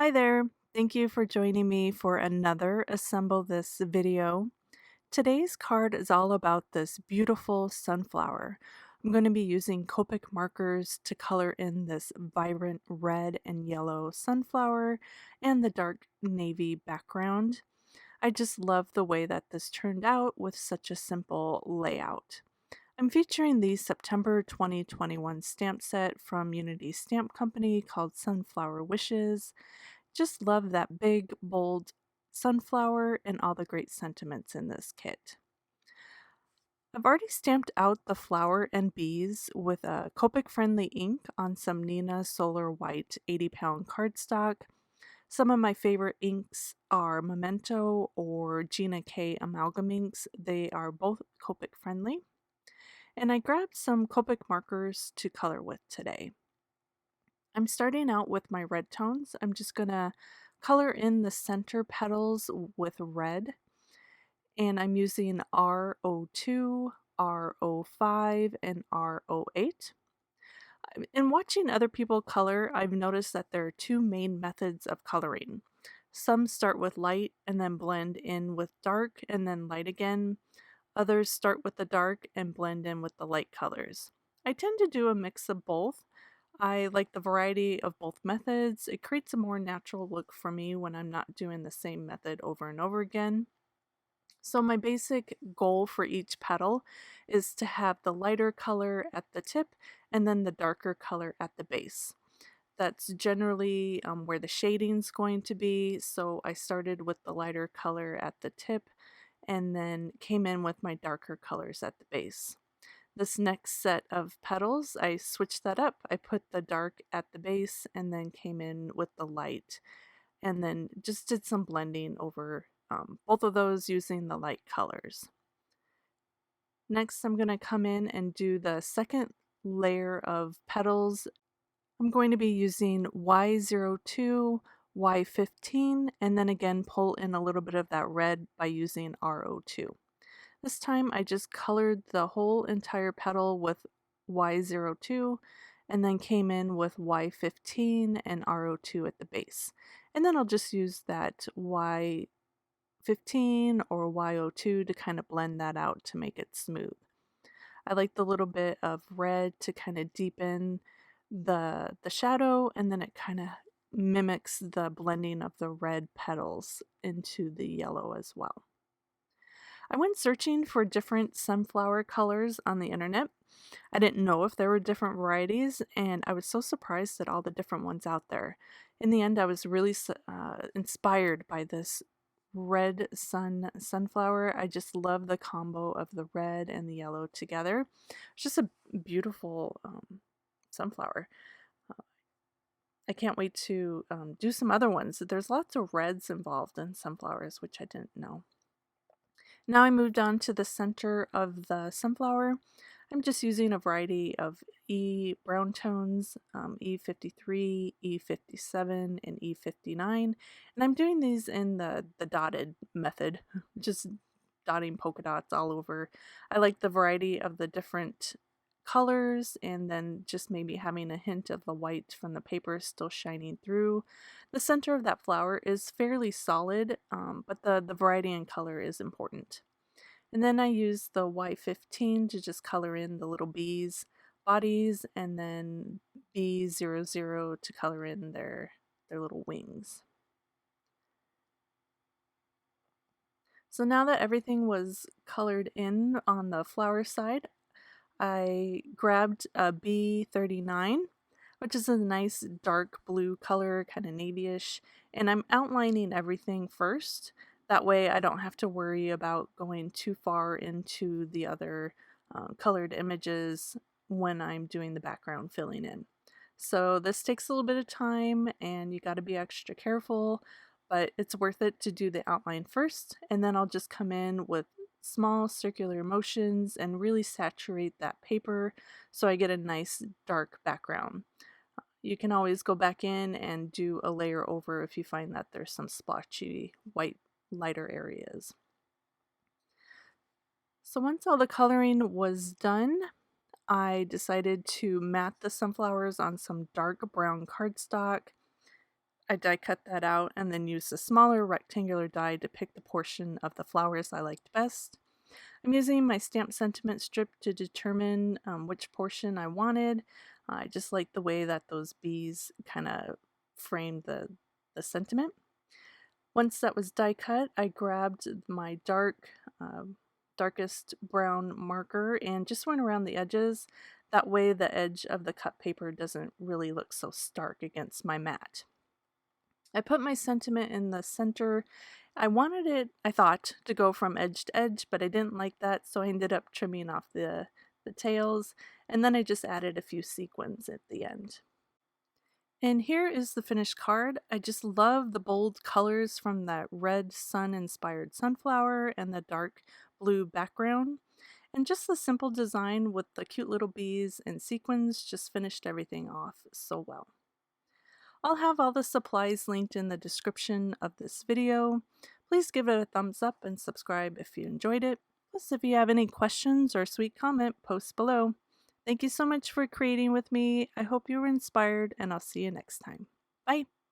Hi there. Thank you for joining me for another Assemble This video. Today's card is all about this beautiful sunflower. I'm going to be using Copic markers to color in this vibrant red and yellow sunflower and the dark navy background. I just love the way that this turned out with such a simple layout. I'm featuring the September 2021 stamp set from Unity Stamp Company called Sunflower Wishes. Just love that big, bold sunflower and all the great sentiments in this kit. I've already stamped out the flower and bees with a Copic friendly ink on some Nina Solar White 80-pound cardstock. Some of my favorite inks are Memento or Gina K Amalgam inks. They are both Copic friendly. And I grabbed some Copic markers to color with today. I'm starting out with my red tones. I'm just going to color in the center petals with red, and I'm using R02, R05, and R08. In watching other people color, I've noticed that there are two main methods of coloring. Some start with light and then blend in with dark and then light again. Others start with the dark and blend in with the light colors. I tend to do a mix of both. I like the variety of both methods. It creates a more natural look for me when I'm not doing the same method over and over again. So my basic goal for each petal is to have the lighter color at the tip and then the darker color at the base. That's generally where the shading's going to be. So I started with the lighter color at the tip and then came in with my darker colors at the base. This next set of petals, I switched that up. I put the dark at the base and then came in with the light and then just did some blending over both of those using the light colors. Next, I'm going to come in and do the second layer of petals. I'm going to be using Y02, Y15, and then again pull in a little bit of that red by using R02. This time I just colored the whole entire petal with Y02 and then came in with Y15 and R02 at the base. And then I'll just use that Y15 or Y02 to kind of blend that out to make it smooth. I like the little bit of red to kind of deepen the shadow, and then it kind of mimics the blending of the red petals into the yellow as well. I went searching for different sunflower colors on the internet. I didn't know if there were different varieties, and I was so surprised at all the different ones out there. In the end, I was really inspired by this red sunflower. I just love the combo of the red and the yellow together. It's just a beautiful sunflower. I can't wait to do some other ones. There's lots of reds involved in sunflowers, which I didn't know. Now I moved on to the center of the sunflower. I'm just using a variety of E brown tones, E53, E57, and E59. And I'm doing these in the dotted method, just dotting polka dots all over. I like the variety of the different colors and then just maybe having a hint of the white from the paper still shining through. The center of that flower is fairly solid, but the variety in color is important. And then I use the Y15 to just color in the little bees bodies, and then B00 to color in their little wings. So now that everything was colored in on the flower side, I grabbed a B39, which is a nice dark blue color, kind of navy-ish, and I'm outlining everything first. That way I don't have to worry about going too far into the other colored images when I'm doing the background filling in. So this takes a little bit of time and you got to be extra careful, but it's worth it to do the outline first, and then I'll just come in with small circular motions and really saturate that paper so I get a nice dark background. You can always go back in and do a layer over if you find that there's some splotchy white lighter areas. So once all the coloring was done, I decided to mat the sunflowers on some dark brown cardstock. I die cut that out and then used a smaller rectangular die to pick the portion of the flowers I liked best. I'm using my stamp sentiment strip to determine which portion I wanted. I just like the way that those bees kind of framed the sentiment. Once that was die cut, I grabbed my darkest brown marker and just went around the edges. That way the edge of the cut paper doesn't really look so stark against my mat. I put my sentiment in the center. I wanted it, I thought, to go from edge to edge, but I didn't like that, so I ended up trimming off the tails, and then I just added a few sequins at the end. And here is the finished card. I just love the bold colors from that red sun-inspired sunflower and the dark blue background. And just the simple design with the cute little bees and sequins just finished everything off so well. I'll have all the supplies linked in the description of this video. Please give it a thumbs up and subscribe if you enjoyed it. Plus, if you have any questions or sweet comment, post below. Thank you so much for creating with me. I hope you were inspired, and I'll see you next time. Bye!